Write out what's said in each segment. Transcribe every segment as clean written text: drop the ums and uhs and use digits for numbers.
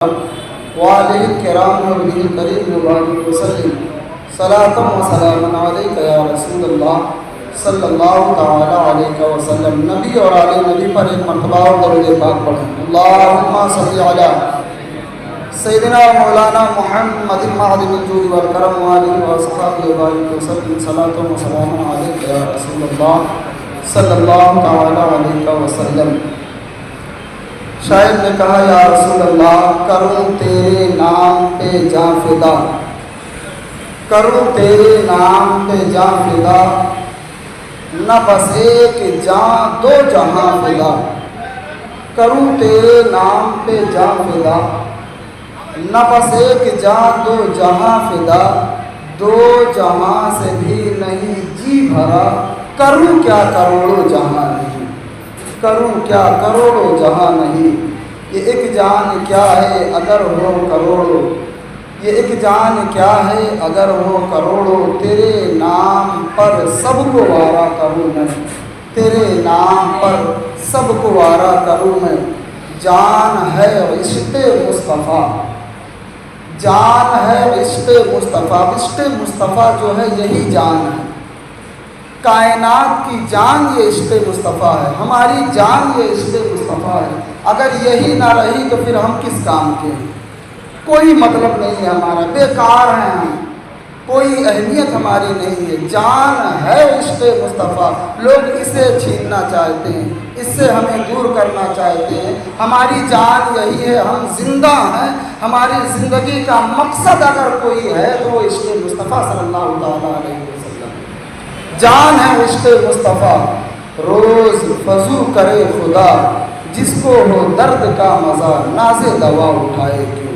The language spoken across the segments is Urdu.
وعليه الكرام وبه الكريم وبارك وسلم صلاة وسلاما عليك يا رسول اللہ صلی اللہ تعالی علیہ وسلم۔ نبی اور آل نبی پر ایک مرتبہ اور درود پاک پڑھیں۔ اللہم صلی علی سیدنا مولانا محمد معدن الجود والکرم وآلہ وصحبہ وبارک وسلم صلاة وسلاما عليك يا رسول اللہ صلی اللہ تعالی علیہ وسلم۔ شاعر نے کہا یا رسول اللہ کروں تیرے نام پہ جاں فدا، کروں تیرے نام پہ جاں فدا، نہ بس ایک جاں دو جہاں فدا، کروں تیرے نام پہ جاں فدا، نہ بس ایک جاں دو جہاں فدا، دو جہاں سے بھی نہیں جی بھرا، کروں کیا کروڑوں جہاں نہیں، کروں کیا کروڑوں جہاں نہیں۔ یہ ایک جان کیا ہے اگر ہو کروڑوں، یہ ایک جان کیا ہے اگر ہو کروڑوں، تیرے نام پر سب کو وارا کروں میں، تیرے نام پر سب کو وارا کروں میں۔ جان ہے عشق مصطفیٰ، جان ہے عشق مصطفیٰ، عشق مصطفیٰ جو ہے یہی جان ہے، کائنات کی جان یہ عشق مصطفیٰ ہے، ہماری جان یہ عشق مصطفیٰ ہے۔ اگر یہی نہ رہی تو پھر ہم کس کام کے ہیں، کوئی مطلب نہیں ہے ہمارا، بیکار ہیں ہم، کوئی اہمیت ہماری نہیں ہے۔ جان ہے عشق مصطفیٰ، لوگ اسے چھیننا چاہتے ہیں، اس سے ہمیں دور کرنا چاہتے ہیں۔ ہماری جان یہی ہے، ہم زندہ ہیں، ہماری زندگی کا مقصد اگر کوئی ہے تو وہ عشق مصطفیٰ صلی اللہ تعالیٰ علیہ وسلم۔ جان ہے عشق مصطفیٰ، روز فضو کرے خدا، جس کو ہو درد کا مزہ ناز دوا اٹھائے کیوں،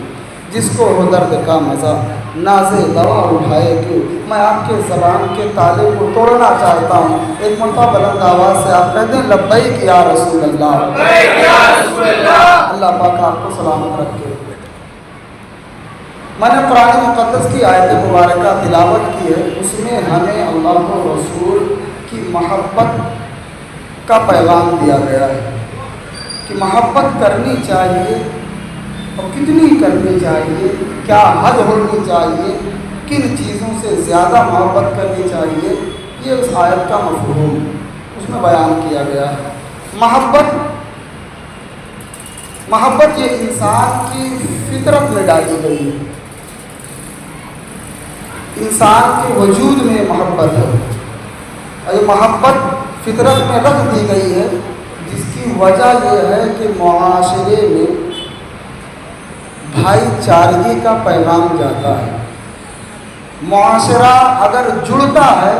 جس کو ہو درد کا مزہ ناز دوا اٹھائے کیوں۔ میں آپ کے زبان کے تالے کو توڑنا چاہتا ہوں، ایک مرتبہ بلند آواز سے آپ کہتے ہیں لبیک یا رسول اللہ، اللہ پاک آپ کو سلامت رکھے۔ میں نے قرآن مقدس کی آیت مبارکہ تلاوت کی ہے، اس میں ہمیں اللہ و رسول کی محبت کا پیغام دیا گیا ہے کہ محبت کرنی چاہیے اور کتنی کرنی چاہیے، کیا حد ہونی چاہیے، کن چیزوں سے زیادہ محبت کرنی چاہیے، یہ اس آیت کا مفہوم اس میں بیان کیا گیا ہے۔ محبت یہ انسان کی فطرت میں ڈالی گئی ہے، انسان کے وجود میں محبت ہے، اور یہ محبت فطرت میں رکھ دی گئی ہے، جس کی وجہ یہ ہے کہ معاشرے میں بھائی چارگی کا پیغام جاتا ہے۔ معاشرہ اگر جڑتا ہے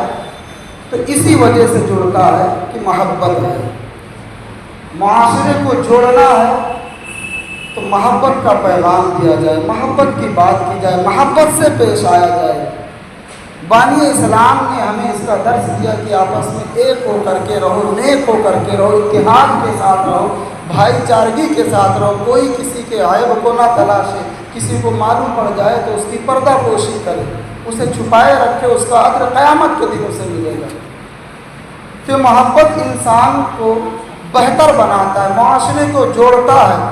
تو اسی وجہ سے جڑتا ہے کہ محبت ہے۔ معاشرے کو جوڑنا ہے تو محبت کا پیغام دیا جائے، محبت کی بات کی جائے، محبت سے پیش آیا جائے۔ بانی اسلام نے ہمیں اس کا درس دیا کہ آپس میں ایک ہو کر کے رہو، نیک ہو کر کے رہو، اتحاد کے ساتھ رہو، بھائی چارگی کے ساتھ رہو، کوئی کسی کے عیب کو نہ تلاشے، کسی کو معلوم پڑ جائے تو اس کی پردہ پوشی کرے، اسے چھپائے رکھے، اس کا اجر قیامت کے دن اسے ملے گا۔ کہ محبت انسان کو بہتر بناتا ہے، معاشرے کو جوڑتا ہے۔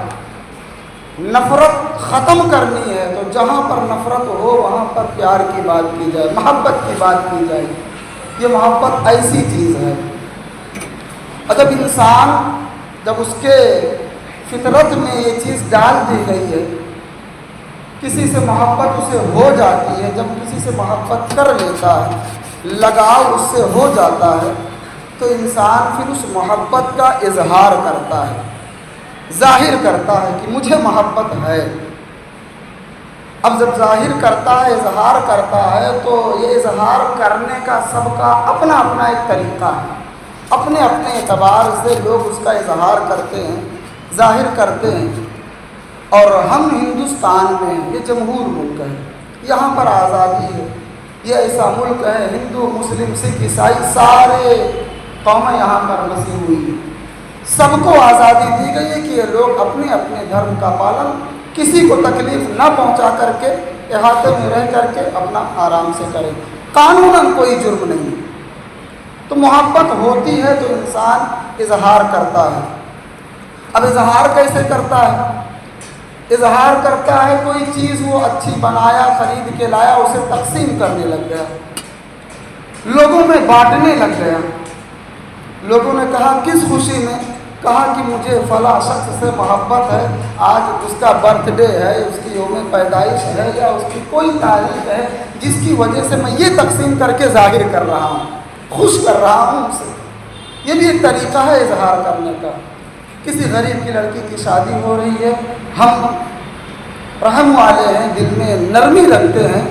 نفرت ختم کرنی ہے تو جہاں پر نفرت ہو وہاں پر پیار کی بات کی جائے، محبت کی بات کی جائے۔ یہ محبت ایسی چیز ہے، جب انسان جب اس کے فطرت میں یہ چیز ڈال دی گئی ہے، کسی سے محبت اسے ہو جاتی ہے، جب کسی سے محبت کر لیتا ہے، لگاؤ اس سے ہو جاتا ہے، تو انسان پھر اس محبت کا اظہار کرتا ہے، ظاہر کرتا ہے کہ مجھے محبت ہے۔ اب جب ظاہر کرتا ہے، اظہار کرتا ہے، تو یہ اظہار کرنے کا سب کا اپنا اپنا ایک طریقہ ہے، اپنے اپنے اعتبار سے لوگ اس کا اظہار کرتے ہیں، ظاہر کرتے ہیں۔ اور ہم ہندوستان میں ہیں، یہ جمہور ملک ہے، یہاں پر آزادی ہے، یہ ایسا ملک ہے، ہندو مسلم سکھ عیسائی سارے قومیں یہاں پر بسی ہوئی ہیں، سب کو آزادی دی گئی ہے کہ یہ لوگ اپنے اپنے دھرم کا پالن کسی کو تکلیف نہ پہنچا کر کے احاطے میں رہ کر کے اپنا آرام سے کریں، قانوناً کوئی جرم نہیں۔ تو محبت ہوتی ہے تو انسان اظہار کرتا ہے۔ اب اظہار کیسے کرتا ہے؟ اظہار کرتا ہے کوئی چیز وہ اچھی بنایا، خرید کے لایا، اسے تقسیم کرنے لگ گیا، لوگوں میں بانٹنے لگ گیا۔ لوگوں نے کہا کس خوشی میں؟ کہا کہ مجھے فلاں شخص سے محبت ہے، آج اس کا برتھ ڈے ہے، اس کی یوم پیدائش ہے، یا اس کی کوئی تاریخ ہے جس کی وجہ سے میں یہ تقسیم کر کے ظاہر کر رہا ہوں، خوش کر رہا ہوں اسے۔ یہ بھی ایک طریقہ ہے اظہار کرنے کا۔ کسی غریب کی لڑکی کی شادی ہو رہی ہے، ہم رحم والے ہیں، دل میں نرمی رکھتے ہیں،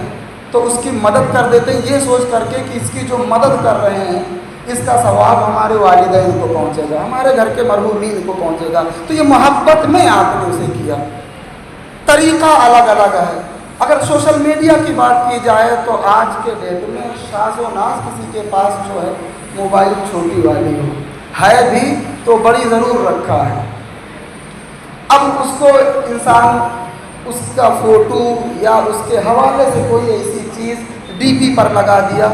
تو اس کی مدد کر دیتے ہیں، یہ سوچ کر کے کہ اس کی جو مدد کر رہے ہیں اس کا ثواب ہمارے والدین کو پہنچے گا، ہمارے گھر کے مرحومین کو پہنچے گا، تو یہ محبت میں آپ نے اسے کیا۔ طریقہ الگ الگ ہے۔ اگر سوشل میڈیا کی بات کی جائے تو آج کے ڈیٹ میں شاذ و ناز کسی کے پاس جو ہے موبائل چھوٹی والی ہے بھی تو بڑی ضرور رکھا ہے۔ اب اس کو انسان اس کا فوٹو یا اس کے حوالے سے کوئی ایسی چیز ڈی پی پر لگا دیا،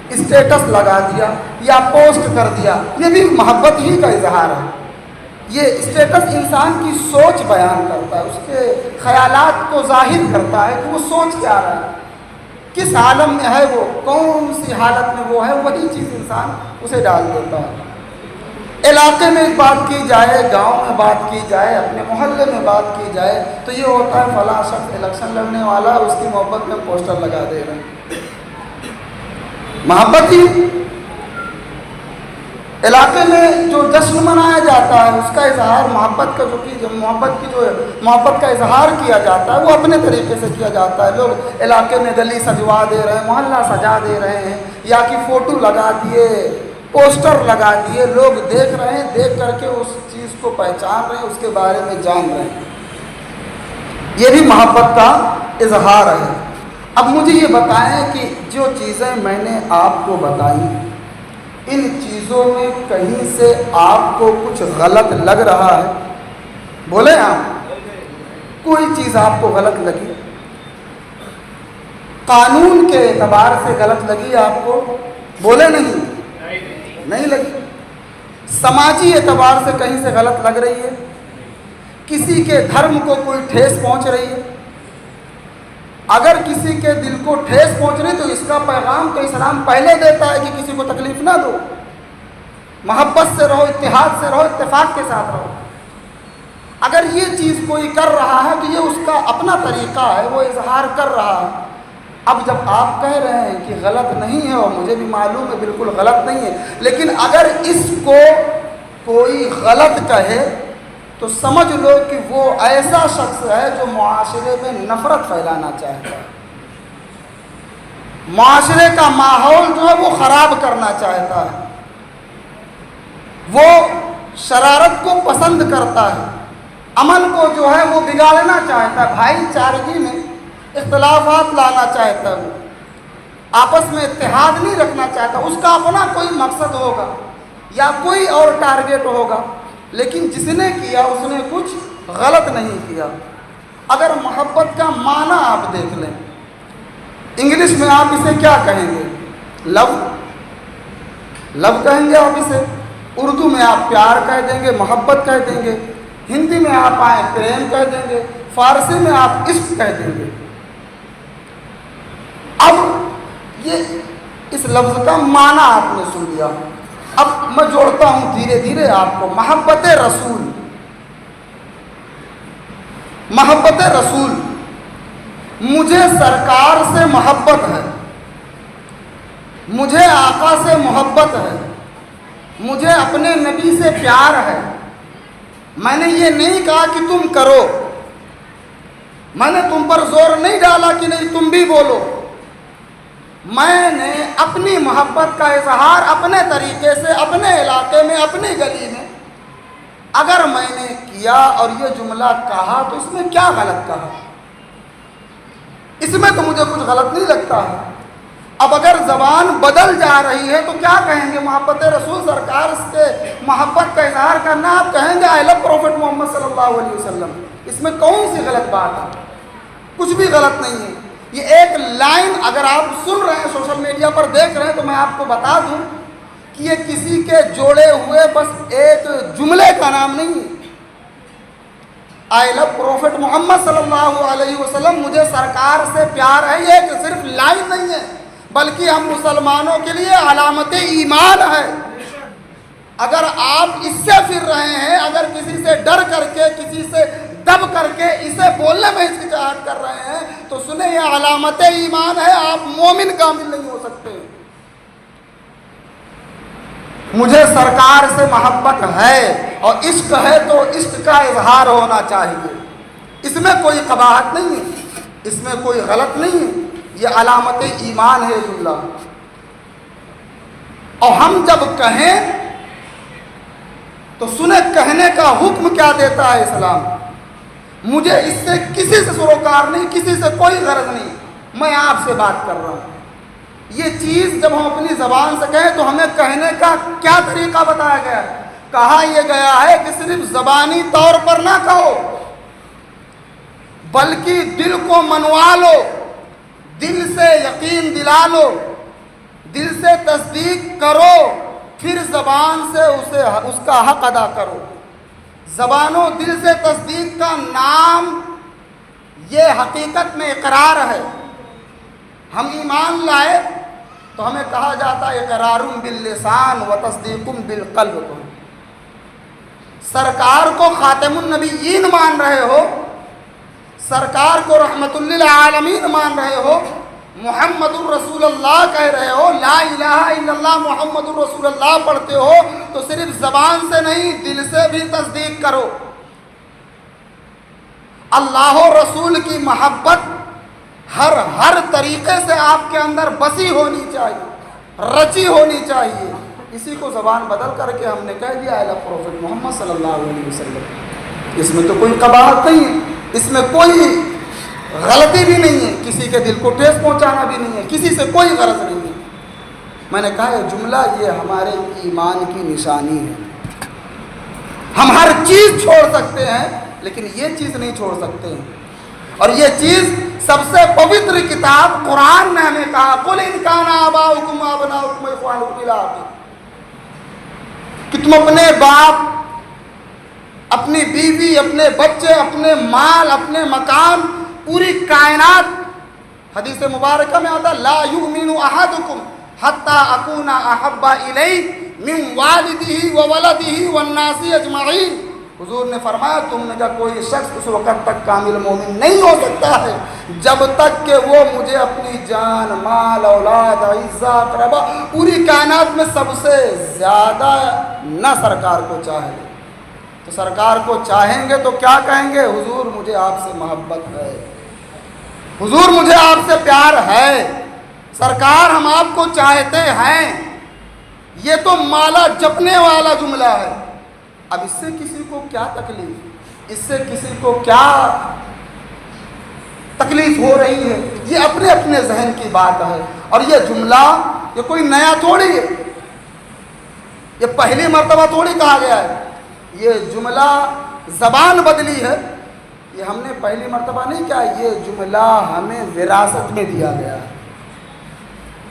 اسٹیٹس لگا دیا یا پوسٹ کر دیا، یہ بھی محبت ہی کا اظہار ہے۔ یہ اسٹیٹس انسان کی سوچ بیان کرتا ہے، اس کے خیالات کو ظاہر کرتا ہے کہ وہ سوچ کیا رہا ہے، کس عالم میں ہے، وہ کون سی حالت میں وہ ہے، وہی چیز انسان اسے ڈال دیتا ہے۔ علاقے میں بات کی جائے، گاؤں میں بات کی جائے، اپنے محلے میں بات کی جائے تو یہ ہوتا ہے فلاں شخص الیکشن لڑنے والا، اس کی محبت میں پوسٹر لگا دے رہے ہیں، محبت ہی۔ علاقے میں جو جشن منایا جاتا ہے اس کا اظہار محبت کا محبت کا اظہار کیا جاتا ہے، وہ اپنے طریقے سے کیا جاتا ہے۔ لوگ علاقے میں گلی سجوا دے رہے ہیں، محلہ سجا دے رہے ہیں، یا کہ فوٹو لگا دیے، پوسٹر لگا دیے، لوگ دیکھ رہے ہیں، دیکھ کر کے اس چیز کو پہچان رہے ہیں، اس کے بارے میں جان رہے ہیں۔ یہ بھی محبت کا اظہار ہے۔ اب مجھے یہ بتائیں کہ جو چیزیں میں نے آپ کو بتائیں، ان چیزوں میں کہیں سے آپ کو کچھ غلط لگ رہا ہے؟ بولے آپ، کوئی چیز آپ کو غلط لگی؟ قانون کے اعتبار سے غلط لگی آپ کو؟ بولے نہیں لگی۔ سماجی اعتبار سے کہیں سے غلط لگ رہی ہے؟ کسی کے دھرم کو کوئی ٹھیس پہنچ رہی ہے؟ اگر کسی کے دل کو ٹھیس پہنچ رہی تو اس کا پیغام تو اسلام پہلے دیتا ہے کہ کسی کو تکلیف نہ دو، محبت سے رہو، اتحاد سے رہو، اتفاق کے ساتھ رہو۔ اگر یہ چیز کوئی کر رہا ہے تو یہ اس کا اپنا طریقہ ہے، وہ اظہار کر رہا ہے۔ اب جب آپ کہہ رہے ہیں کہ غلط نہیں ہے، اور مجھے بھی معلوم ہے بالکل غلط نہیں ہے، لیکن اگر اس کو کوئی غلط کہے تو سمجھ لو کہ وہ ایسا شخص ہے جو معاشرے میں نفرت پھیلانا چاہتا ہے، معاشرے کا ماحول جو ہے وہ خراب کرنا چاہتا ہے، وہ شرارت کو پسند کرتا ہے، امن کو جو ہے وہ بگاڑنا چاہتا ہے، بھائی چارگی میں اختلافات لانا چاہتا ہے، وہ آپس میں اتحاد نہیں رکھنا چاہتا، اس کا اپنا کوئی مقصد ہوگا یا کوئی اور ٹارگیٹ ہوگا، لیکن جس نے کیا اس نے کچھ غلط نہیں کیا۔ اگر محبت کا معنی آپ دیکھ لیں، انگلش میں آپ اسے کیا کہیں گے؟ لو کہیں گے آپ اسے، اردو میں آپ پیار کہہ دیں گے، محبت کہہ دیں گے، ہندی میں آپ آئیں پریم کہہ دیں گے، فارسی میں آپ عشق کہہ دیں گے۔ اب یہ اس لفظ کا معنی آپ نے سن لیا، اب میں جوڑتا ہوں دھیرے دھیرے آپ کو۔ محبت رسول، محبت رسول، مجھے سرکار سے محبت ہے، مجھے آقا سے محبت ہے، مجھے اپنے نبی سے پیار ہے۔ میں نے یہ نہیں کہا کہ تم کرو، میں نے تم پر زور نہیں ڈالا کہ نہیں تم بھی بولو، میں نے اپنی محبت کا اظہار اپنے طریقے سے، اپنے علاقے میں، اپنی گلی میں اگر میں نے کیا اور یہ جملہ کہا تو اس میں کیا غلط کہا؟ اس میں تو مجھے کچھ غلط نہیں لگتا ہے۔ اب اگر زبان بدل جا رہی ہے تو کیا کہیں گے؟ محبت رسول، سرکار سے محبت کا اظہار کرنا، آپ کہیں گے آئی لو پروفٹ محمد صلی اللہ علیہ وسلم۔ اس میں کون سی غلط بات ہے؟ کچھ بھی غلط نہیں ہے۔ یہ ایک لائن اگر آپ سن رہے ہیں، سوشل میڈیا پر دیکھ رہے ہیں، تو میں آپ کو بتا دوں کہ یہ کسی کے جوڑے ہوئے بس ایک جملے کا نام نہیں ہے، آئی لو پروفٹ محمد صلی اللہ علیہ وسلم، مجھے سرکار سے پیار ہے، یہ کہ صرف لائن نہیں ہے بلکہ ہم مسلمانوں کے لیے علامت ایمان ہے۔ اگر آپ اس سے پھر رہے ہیں، اگر کسی سے ڈر کر کے، کسی سے دب کر کے اسے بولنے میں ہچکچاہٹ کر رہے ہیں تو سنیں یہ علامت ایمان ہے، آپ مومن کامل نہیں ہو سکتے۔ مجھے سرکار سے محبت ہے اور عشق ہے تو عشق کا اظہار ہونا چاہیے، اس میں کوئی قباحت نہیں ہے، اس میں کوئی غلط نہیں ہے، یہ علامت ایمان ہے جملہ۔ اور ہم جب کہیں تو سنیں کہنے کا حکم کیا دیتا ہے اسلام۔ مجھے اس سے کسی سے سروکار نہیں، کسی سے کوئی غرض نہیں، میں آپ سے بات کر رہا ہوں۔ یہ چیز جب ہم اپنی زبان سے کہیں تو ہمیں کہنے کا کیا طریقہ بتایا گیا ہے؟ کہا یہ گیا ہے کہ صرف زبانی طور پر نہ کہو بلکہ دل کو منوا لو، دل سے یقین دلا لو، دل سے تصدیق کرو، پھر زبان سے اس کا حق ادا کرو۔ زبان و دل سے تصدیق کا نام یہ حقیقت میں اقرار ہے۔ ہم ایمان لائے تو ہمیں کہا جاتا ہے اقرار باللسان و تصدیق بالقلب۔ سرکار کو خاتم النبیین مان رہے ہو، سرکار کو رحمت للعالمین مان رہے ہو، محمد الرسول اللہ کہہ رہے ہو، لا الہ الا اللہ محمد الرسول اللہ پڑھتے ہو تو صرف زبان سے نہیں دل سے بھی تصدیق کرو۔ اللہ و رسول کی محبت ہر طریقے سے آپ کے اندر بسی ہونی چاہیے، رچی ہونی چاہیے۔ اسی کو زبان بدل کر کے ہم نے کہہ دیا ہے پروفٹ محمد صلی اللہ علیہ وسلم۔ اس میں تو کوئی قباحت نہیں ہے، اس میں کوئی غلطی بھی نہیں ہے، کسی کے دل کو ٹھیس پہنچانا بھی نہیں ہے، کسی سے کوئی غرض نہیں ہے۔ میں نے کہا یہ جملہ یہ ہمارے ایمان کی نشانی ہے۔ ہم ہر چیز چھوڑ سکتے ہیں لیکن یہ چیز نہیں چھوڑ سکتے ہیں، اور یہ چیز سب سے پوتر کتاب قرآن نے ہمیں کہا قُلْ إِنْ كَانَ آبَاؤُكُمْ وَأَبْنَاؤُكُمْ وَإِخْوَانُكُمْ إِلَىٰ آخِرِ، کہ تم اپنے باپ، اپنی بیوی، اپنے بچے، اپنے مال، اپنے مکان، پوری کائنات، حدیث مبارکہ میں آتا لا یؤمن احدکم حتی اکون احب الیہ من والدہ وولدہ والناس اجمعین۔ حضور نے فرمایا تم میں کا کوئی شخص اس وقت تک کامل مومن نہیں ہو سکتا ہے جب تک کہ وہ مجھے اپنی جان، مال، اولاد، عزت، اقربا، پوری کائنات میں سب سے زیادہ نہ سرکار کو چاہے۔ تو سرکار کو چاہیں گے تو کیا کہیں گے؟ حضور مجھے آپ سے محبت ہے، حضور مجھے آپ سے پیار ہے، سرکار ہم آپ کو چاہتے ہیں۔ یہ تو مالا جپنے والا جملہ ہے۔ اب اس سے کسی کو کیا تکلیف، اس سے کسی کو کیا تکلیف ہو رہی ہے، یہ اپنے اپنے ذہن کی بات ہے۔ اور یہ جملہ یہ کوئی نیا تھوڑی ہے، یہ پہلی مرتبہ تھوڑی کہا گیا ہے، یہ جملہ زبان بدلی ہے، یہ ہم نے پہلی مرتبہ نہیں کہا، یہ جملہ ہمیں وراثت میں دیا گیا ہے۔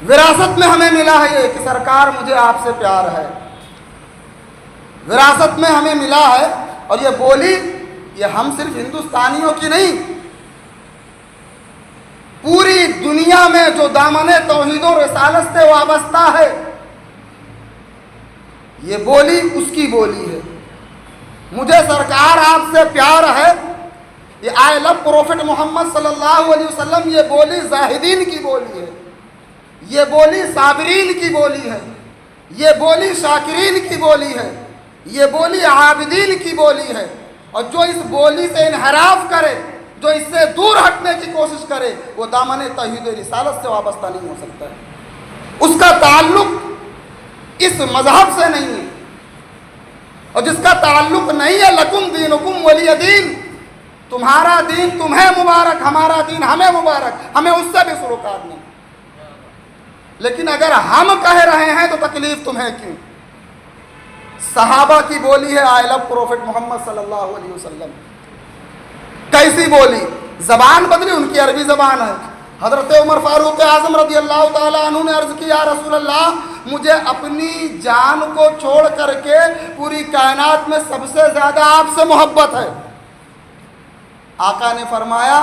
وراثت میں ہمیں ملا ہے یہ کہ سرکار مجھے آپ سے پیار ہے، وراثت میں ہمیں ملا ہے۔ اور یہ بولی یہ ہم صرف ہندوستانیوں کی نہیں، پوری دنیا میں جو دامن توحید و رسالت سے وابستہ ہے یہ بولی اس کی بولی ہے۔ مجھے سرکار آپ سے پیار ہے، یہ آئی لو پروفٹ محمد صلی اللہ علیہ وسلم، یہ بولی زاہدین کی بولی ہے، یہ بولی صابرین کی بولی ہے، یہ بولی شاکرین کی بولی ہے، یہ بولی عابدین کی بولی ہے۔ اور جو اس بولی سے انحراف کرے، جو اس سے دور ہٹنے کی کوشش کرے، وہ دامن توحید رسالت سے وابستہ نہیں ہو سکتا ہے، اس کا تعلق اس مذہب سے نہیں ہے، اور جس کا تعلق نہیں ہے لکم دینکم ولی دین، تمہارا دین تمہیں مبارک، ہمارا دین ہمیں مبارک، ہمیں اس سے بھی سروکار نہیں۔ لیکن اگر ہم کہہ رہے ہیں تو تکلیف تمہیں کیوں؟ صحابہ کی بولی ہے آئی لو پروفٹ محمد صلی اللہ علیہ وسلم، کیسی بولی؟ زبان بدلی، ان کی عربی زبان ہے۔ حضرت عمر فاروق اعظم رضی اللہ تعالیٰ عنہ نے عرض کی یا رسول اللہ مجھے اپنی جان کو چھوڑ کر کے پوری کائنات میں سب سے زیادہ آپ سے محبت ہے، آقا نے فرمایا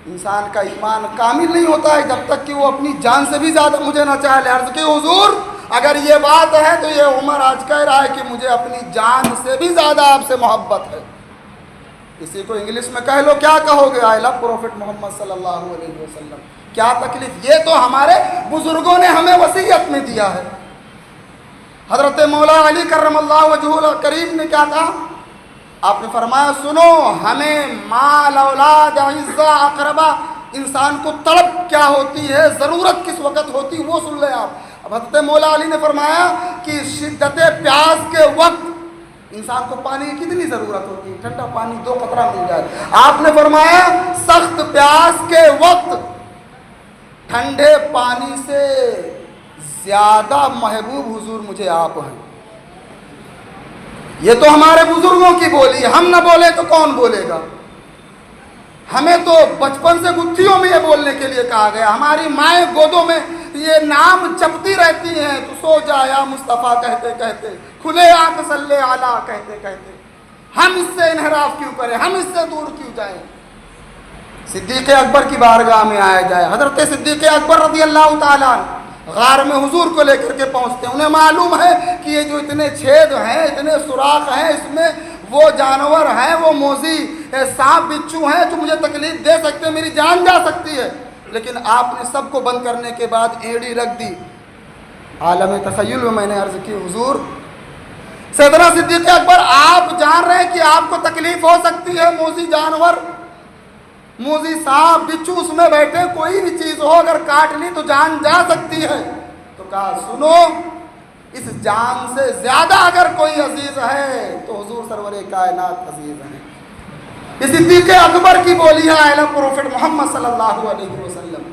انسان کا ایمان کامل نہیں ہوتا ہے جب تک کہ وہ اپنی جان سے بھی زیادہ مجھے نہ چاہے. عرض کہ حضور اگر یہ بات ہے تو یہ عمر آج کہہ رہا ہے کہ مجھے اپنی جان سے بھی زیادہ آپ سے محبت ہے. کسی کو انگلش میں کہہ لو کیا کہو گے؟ آئی لو پروفٹ محمد صلی اللہ علیہ وسلم. کیا تکلیف؟ یہ تو ہمارے بزرگوں نے ہمیں وصیت میں دیا ہے. حضرت مولا علی کرم اللہ وجہہ الکریم نے کیا کہا؟ آپ نے فرمایا سنو ہمیں مال اولاد عزہ اقربا انسان کو تڑپ کیا ہوتی ہے، ضرورت کس وقت ہوتی ہے وہ سن لیں آپ. اب حضرت مولا علی نے فرمایا کہ شدت پیاس کے وقت انسان کو پانی کی کتنی ضرورت ہوتی ہے، ٹھنڈا پانی 2 قطرہ مل جائے. آپ نے فرمایا سخت پیاس کے وقت ٹھنڈے پانی سے زیادہ محبوب حضور مجھے آپ ہیں. یہ تو ہمارے بزرگوں کی بولی ہے، ہم نہ بولے تو کون بولے گا؟ ہمیں تو بچپن سے گتھیوں میں یہ بولنے کے لیے کہا گیا. ہماری مائیں گودوں میں یہ نام جپتی رہتی ہیں، تو سو جا یا مصطفیٰ کہتے کہتے، کھلے آنکھ صلی اعلیٰ کہتے کہتے. ہم اس سے انحراف کیوں کریں، ہم اس سے دور کیوں جائیں؟ صدیق اکبر کی بارگاہ میں آیا جائے. حضرت صدیق اکبر رضی اللہ تعالیٰ غار میں حضور کو لے کر کے پہنچتے ہیں. انہیں معلوم ہے کہ یہ جو اتنے چھید ہیں، اتنے سوراخ ہیں، اس میں وہ جانور ہیں، وہ موذی سانپ بچھو ہیں جو مجھے تکلیف دے سکتے ہیں، میری جان جا سکتی ہے. لیکن آپ نے سب کو بند کرنے کے بعد ایڑی رکھ دی. عالم تخیل میں میں نے عرض کی حضور سیدنا صدیق اکبر آپ جان رہے ہیں کہ آپ کو تکلیف ہو سکتی ہے، موذی جانور، موذی سانپ بچھو اس میں بیٹھے، کوئی بھی چیز ہو اگر کاٹ لی تو جان جا سکتی ہے. تو کہا سنو اس جان سے زیادہ اگر کوئی عزیز ہے تو حضور سرور کائنات عزیز ہیں. یہ صدیق اکبر کی بولی ہے، اعلیٰ پروفٹ محمد صلی اللہ علیہ وسلم.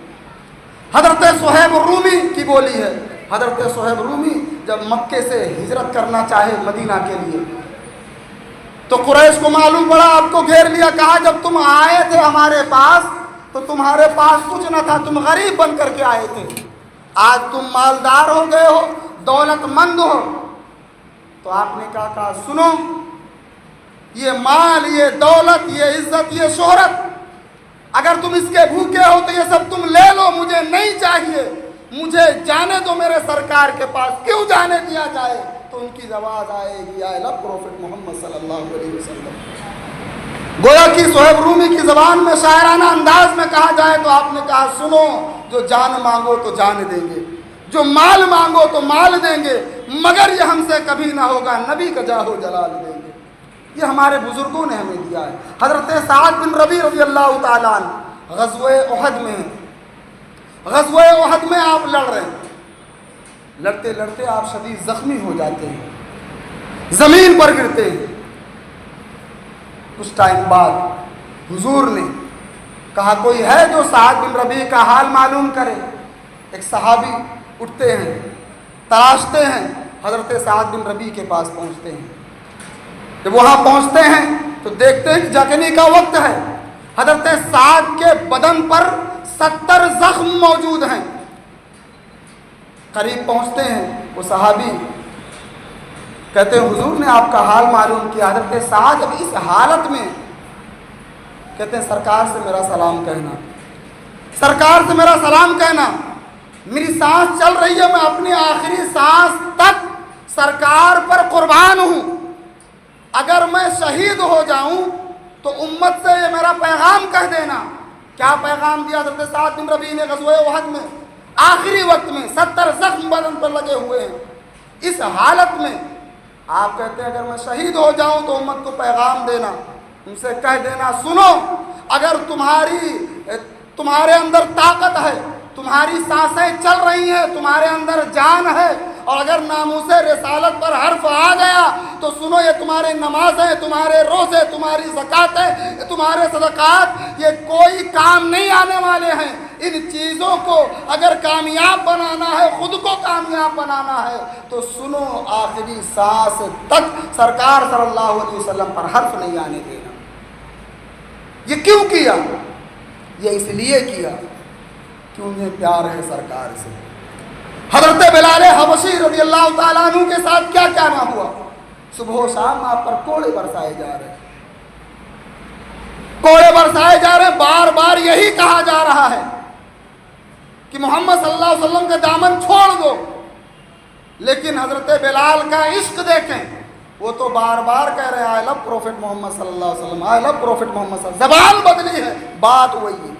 حضرت صہیب رومی کی بولی ہے. حضرت صہیب رومی جب مکے سے ہجرت کرنا چاہے مدینہ کے لیے تو قریش کو معلوم پڑا، آپ کو گھیر لیا. کہا جب تم آئے تھے ہمارے پاس تو تمہارے پاس کچھ نہ تھا، تم غریب بن کر کے آئے تھے. آج تم مالدار ہو گئے ہو، دولت مند ہو. تو آپ نے کہا سنو یہ مال، یہ دولت، یہ عزت، یہ شہرت، اگر تم اس کے بھوکے ہو تو یہ سب تم لے لو، مجھے نہیں چاہیے. مجھے جانے دو میرے سرکار کے پاس. کیوں جانے دیا جائے؟ تو ان کی آواز آئے گی یا اللہ پروفٹ محمد صلی اللہ علیہ وسلم. گویا کہ صہیب رومی کی زبان میں شاعرانہ انداز میں کہا جائے تو آپ نے کہا سنو جو جان مانگو تو جان دیں گے، جو مال مانگو تو مال دیں گے، مگر یہ ہم سے کبھی نہ ہوگا نبی کا جاہ و جلال دیں گے. یہ ہمارے بزرگوں نے ہمیں دیا ہے. حضرت سعد بن ربیع رضی اللہ تعالیٰ عنہ غزوہ احد میں آپ لڑ رہے ہیں. لڑتے لڑتے آپ شدید زخمی ہو جاتے ہیں، زمین پر گرتے ہیں. کچھ ٹائم بعد حضور نے کہا کوئی ہے جو سعد بن ربیع کا حال معلوم کرے. ایک صحابی اٹھتے ہیں، تراشتے ہیں، حضرت سعد بن ربیع کے پاس پہنچتے ہیں. جب وہاں پہنچتے ہیں تو دیکھتے ہیں کہ جگنے کا وقت ہے. حضرت سعد کے بدن پر 70 زخم موجود ہیں. قریب پہنچتے ہیں، وہ صحابی کہتے ہیں حضور نے آپ کا حال معلوم کیا. حضرت سعد اب اس حالت میں کہتے ہیں سرکار سے میرا سلام کہنا، سرکار سے میرا سلام کہنا. میری سانس چل رہی ہے، میں اپنی آخری سانس تک سرکار پر قربان ہوں. اگر میں شہید ہو جاؤں تو امت سے یہ میرا پیغام کہہ دینا. کیا پیغام دیا حضرت سعد بن ربیع نے غزوہ احد میں؟ آخری وقت میں 70 زخم بدن پر لگے ہوئے ہیں. اس حالت میں آپ کہتے ہیں اگر میں شہید ہو جاؤں تو امت کو پیغام دینا، ان سے کہہ دینا سنو اگر تمہارے اندر طاقت ہے، تمہاری سانسیں چل رہی ہیں، تمہارے اندر جان ہے، اور اگر ناموس رسالت پر حرف آ گیا تو سنو یہ تمہارے نمازیں، تمہارے روزے، تمہاری زکاتیں، تمہارے صدقات یہ کوئی کام نہیں آنے والے ہیں. ان چیزوں کو اگر کامیاب بنانا ہے، خود کو کامیاب بنانا ہے تو سنو آخری سانس تک سرکار صلی اللہ علیہ وسلم پر حرف نہیں آنے دینا. یہ کیوں کیا؟ یہ اس لیے کیا کہ انہیں پیار ہے سرکار سے. حضرت بلال حبشی رضی اللہ تعالیٰ عنہ کے ساتھ کیا کیا نہ ہوا. صبح و شام آپ پر کوڑے برسائے جا رہے ہیں. کوڑے برسائے جا رہے ہیں. بار بار یہی کہا جا رہا ہے کہ محمد صلی اللہ علیہ وسلم کا دامن چھوڑ دو. لیکن حضرت بلال کا عشق دیکھیں, وہ تو بار بار کہہ رہے ہیں آئی لو پروفٹ محمد صلی اللہ علیہ وسلم, آئی لو پروفٹ محمد صلی اللہ علیہ وسلم. زبان بدلی ہے, بات وہی ہے.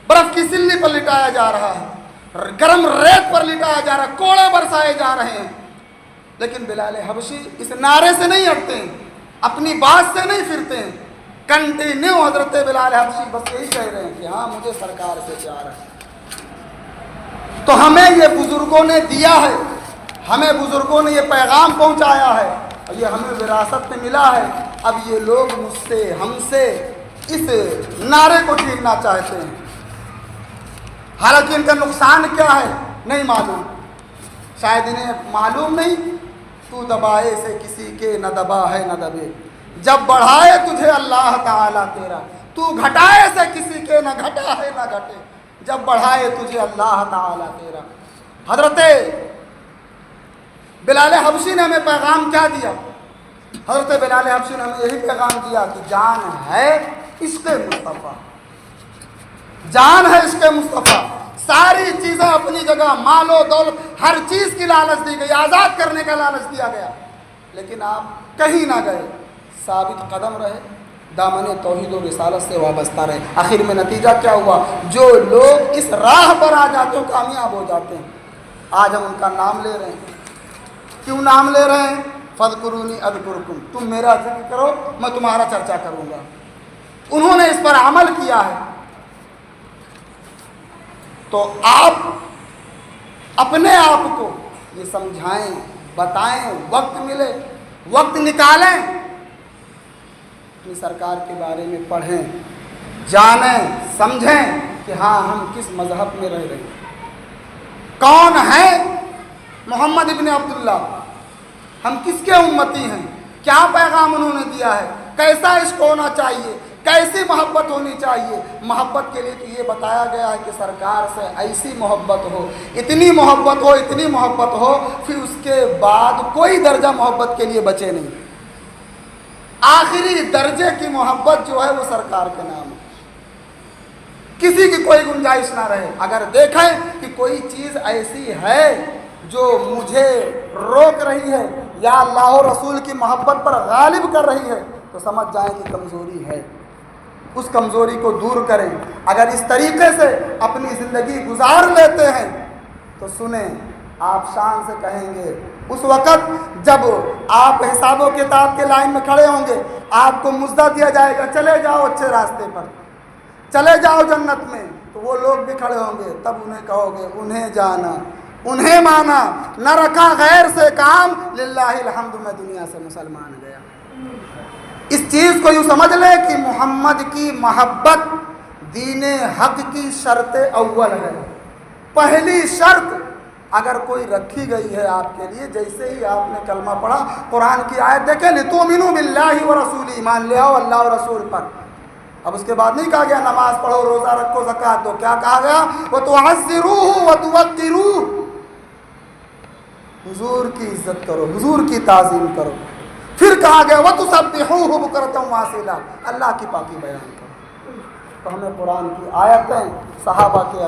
برف کی سلی پر لٹایا جا رہا ہے, گرم ریت پر لٹایا جا رہا ہے, کوڑے برسائے جا رہے ہیں. لیکن بلال حبشی اس نعرے سے نہیں ہٹتے ہیں, اپنی بات سے نہیں پھرتے ہیں. کنٹینیو حضرت بلال حبشی بس یہی کہہ رہے ہیں کہ ہاں مجھے سرکار سے پیار ہے. تو ہمیں یہ بزرگوں نے دیا ہے, ہمیں بزرگوں نے یہ پیغام پہنچایا ہے, اور یہ ہمیں وراثت میں ملا ہے. اب یہ لوگ مجھ سے, ہم سے اس نعرے کو چھیننا چاہتے ہیں. حالانکہ ان کا نقصان کیا ہے نہیں معلوم, شاید انہیں معلوم نہیں. تو دبائے سے کسی کے نہ دبا ہے نہ دبے, جب بڑھائے تجھے اللہ تعالیٰ تیرا. تو گھٹائے سے کسی کے نہ گھٹا ہے نہ گھٹے, جب بڑھائے تجھے اللہ تعالیٰ تیرا. حضرت بلال حبشی نے ہمیں پیغام کیا دیا؟ حضرت بلال حبشی نے ہمیں یہی پیغام دیا کہ جان ہے عشق مصطفیٰ, جان ہے عشق مصطفیٰ. ساری چیزیں اپنی جگہ, مال و دولت ہر چیز کی لالچ دی گئی, آزاد کرنے کا لالچ دیا گیا, لیکن آپ کہیں نہ گئے, ثابت قدم رہے, دامن توحید و رسالت سے وابستہ رہے. آخر میں نتیجہ کیا ہوا؟ جو لوگ اس راہ پر آ جاتے ہیں کامیاب ہو جاتے ہیں. آج ہم ان کا نام لے رہے ہیں. کیوں نام لے رہے ہیں؟ فَاذْكُرُونِي أَذْكُرْكُمْ, تم میرا ذکر کرو میں تمہارا چرچا کروں گا. انہوں نے اس پر عمل کیا ہے. تو آپ اپنے آپ کو یہ سمجھائیں, بتائیں, وقت ملے وقت نکالیں, اپنی سرکار کے بارے میں پڑھیں, جانیں, سمجھیں کہ ہاں ہم کس مذہب میں رہ رہے ہیں, کون ہیں محمد ابن عبداللہ, ہم کس کے امتی ہیں, کیا پیغام انہوں نے دیا ہے, کیسا عشق ہونا چاہیے, کیسی محبت ہونی چاہیے. محبت کے لیے تو یہ بتایا گیا ہے کہ سرکار سے ایسی محبت ہو, اتنی محبت ہو, اتنی محبت ہو, پھر اس کے بعد کوئی درجہ محبت کے لیے بچے نہیں. آخری درجے کی محبت جو ہے وہ سرکار کے نام ہے, کسی کی کوئی گنجائش نہ رہے. اگر دیکھیں کہ کوئی چیز ایسی ہے جو مجھے روک رہی ہے یا اللہ و رسول کی محبت پر غالب کر رہی ہے, تو سمجھ جائیں کہ کمزوری ہے, اس کمزوری کو دور کریں. اگر اس طریقے سے اپنی زندگی گزار لیتے ہیں تو سنیں, آپ شان سے کہیں گے اس وقت جب آپ حساب و کتاب کے لائن میں کھڑے ہوں گے, آپ کو مزدہ دیا جائے گا, چلے جاؤ اچھے راستے پر, چلے جاؤ جنت میں, تو وہ لوگ بھی کھڑے ہوں گے. تب انہیں کہو گے انہیں جانا, انہیں مانا, نہ رکھا غیر سے کام, للہ الحمد میں دنیا سے مسلمان گیا. اس چیز کو یوں سمجھ لیں کہ محمد کی محبت دین حق کی شرط اول ہے. پہلی شرط اگر کوئی رکھی گئی ہے آپ کے لیے, جیسے ہی آپ نے کلمہ پڑھا, قرآن کی آیت دیکھیں, لِتُؤْمِنُوا بِاللَّهِ وَرَسُولِهِ, ایمان لے آؤ اللہ اور رسول پر. اب اس کے بعد نہیں کہا گیا نماز پڑھو, روزہ رکھو, زکوٰۃ دو. کیا کہا گیا؟ وَتُعَزِّرُوهُ وَتُوَقِّرُوهُ, حضور کی عزت کرو, حضور کی تعظیم کرو. پھر کہا گیا وَتُسَبِّحُوهُ بُكْرَةً وَأَصِيلًا, اللہ کی پاکی بیان کرو. تو ہمیں قرآن کی آیتیں, صحابہ کے